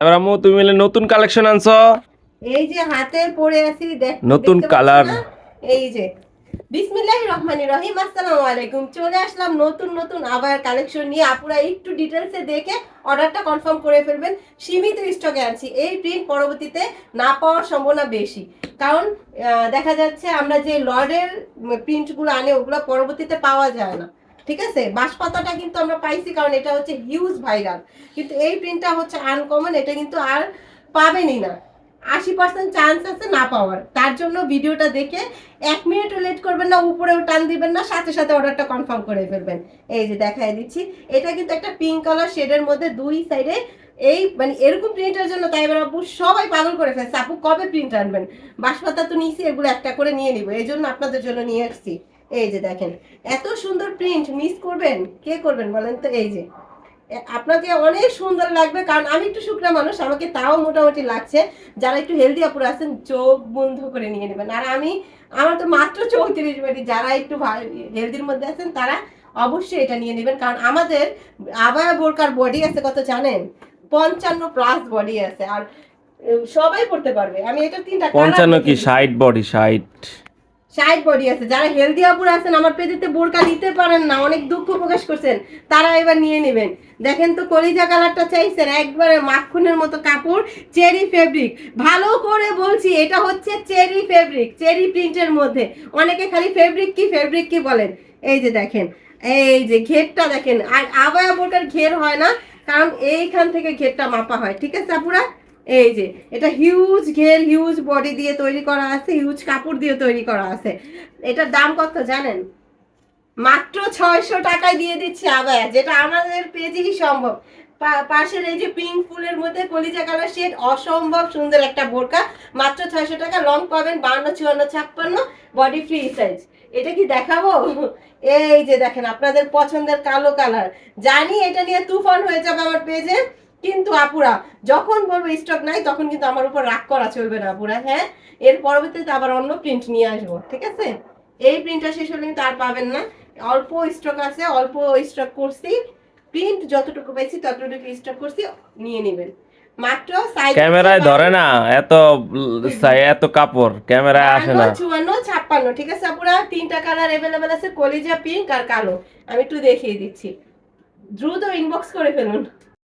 এবার আম্মু তুমি মিলে নতুন কালেকশন আনছো। এই যে হাতে পরে আছি নতুন দেখতে পাচ্ছ কালার। না? এই যে বিসমিল্লাহির রহমানির রহিম, আসসালামু আলাইকুম। চলে আসলাম নতুন নতুন আবার কালেকশন নিয়ে। আপুরা একটু ডিটেলসে দেখে অর্ডারটা কনফার্ম করে ফেলবেন। সীমিত স্টকে আনছি। এই প্রিন্ট পরবর্তীতে না পাওয়ার সম্ভাবনা বেশি, কারণ দেখা যাচ্ছে আমরা যে লর্ডের প্রিন্টগুলো আনি ওগুলো পরবর্তীতে পাওয়া যায় না। ঠিক আছে, বাঁশপাতাটা কিন্তু আমরা পাইছি, কারণ এটা হচ্ছে হিউজ ভাইরাল। কিন্তু এই প্রিন্টটা হচ্ছে আনকমন, এটা কিন্তু আর পাবেনই না। 80% চান্স আছে না পাওয়ার। তার জন্য ভিডিওটা দেখে 1 মিনিটও লেট করবেন না, উপরেও টান দিবেন না, সাথে সাথে অর্ডারটা কনফার্ম করে ফেলবেন। এই যে দেখাই দিচ্ছি, এটা কিন্তু একটা পিঙ্ক কালার শেডের মধ্যে দুই সাইডে এই মানে এরকম প্রিন্টের জন্য তাই এবার আপু সবাই পাগল করে ফেলছে, আপু কবে প্রিন্ট আনবেন। বাঁশপাতা তো নিয়েছি, এগুলো একটা করে নিয়ে নিব, এই জন্য আপনাদের জন্য নিয়ে আসছি। এই যে দেখেন, এত সুন্দর প্রিন্ট মিস করবেন কে করবেন বলেন তো। এই যে আপনাকে অনেক সুন্দর লাগবে, কারণ আমি একটু শুকনা মানুষ, আমাকে তাও মোটামুটি লাগছে। যারা একটু হেলদি আপুরা আছেন চোখ বন্ধ করে নিয়ে নেবেন। আর আমার তো মাত্র 34 বাড়ি, যারা একটু হেলদির মধ্যে আছেন তারা অবশ্যই এটা নিয়ে নেবেন। কারণ আমাদের আবায়া বোরকার বডি আছে কত জানেন? 55+ বডি আছে। আর সবাই পড়তে পারবে। আমি এটা 3টা কালার 55 কি দেখিয়ে দিচ্ছি। 60 বডি 60। 60 বডি আছে। যারা হেলদি আপুরা আছেন আমার পেজেতে বোরকা নিতে পারেন না, অনেক দুঃখ প্রকাশ করছেন, তারা এবার নিয়ে নেবেন। দেখেন তো কলিজা কালারটা চাইছেন, একবারে মাখনের মতো কাপড়, চেরি ফেব্রিক। ভালো করে বলছি, এটা হচ্ছে চেরি ফেব্রিক, চেরি প্রিন্টের মধ্যে। অনেকে খালি ফেব্রিক কি ফেব্রিক কি বলেন। এই যে দেখেন, এই যে ঘেরটা দেখেন। আর আবায়া বোরকার ঘের হয় না, কারণ এইখান থেকে ঘেরটা মাপা হয়। ঠিক আছে আপুরা, এই যে এটা হিউজ ঘের, হিউজ বডি দিয়ে তৈরি করা আছে, হিউজ কাপড় দিয়ে তৈরি করা আছে। এটার দাম কত জানেন? মাত্র 600 টাকায় দিয়ে দিচ্ছি আবায়া, যেটা আমাদের পেজেই সম্ভব। পাশের এই যে পিঙ্ক ফুলের মধ্যে কলিজা কালার শেড, অসম্ভব সুন্দর একটা বোরকা। মাত্র 600 টাকা। লং পাবেন 52, 54, 56, বডি ফ্রি সাইজ। এটা কি দেখাবো? এই যে দেখেন, আপনাদের পছন্দের কালো কালার। জানি এটা নিয়ে তুফান হয়ে যাবে আমার পেজে, কিন্তু আপুরা যখন বলবো স্টক নাই তখন কিন্তু আমার উপর রাগ করা চলবে না আপুরা। হ্যাঁ, এর পরবর্তীতে আবার অন্য প্রিন্ট নিয়ে আসবো, ঠিক আছে? এই প্রিন্টটা শেষ হলে কিন্তু আর পাবেন না। অল্প স্টক আছে, অল্প স্টক করছি। প্রিন্ট যতটুকু পাইছি ততটুকু স্টক করছি, নিয়ে নেবেন। মাত্র সাইজ ক্যামেরায় ধরে না এত এত কাপড় ক্যামেরায় আসে 52, না। 54, 56। ঠিক আছে আপুরা, 3টা কালার अवेलेबल আছে, কলিজা পিঙ্ক আর কালো। আমি একটু দেখিয়ে দিচ্ছি, দ্রুত ইনবক্স করে ফেলুন।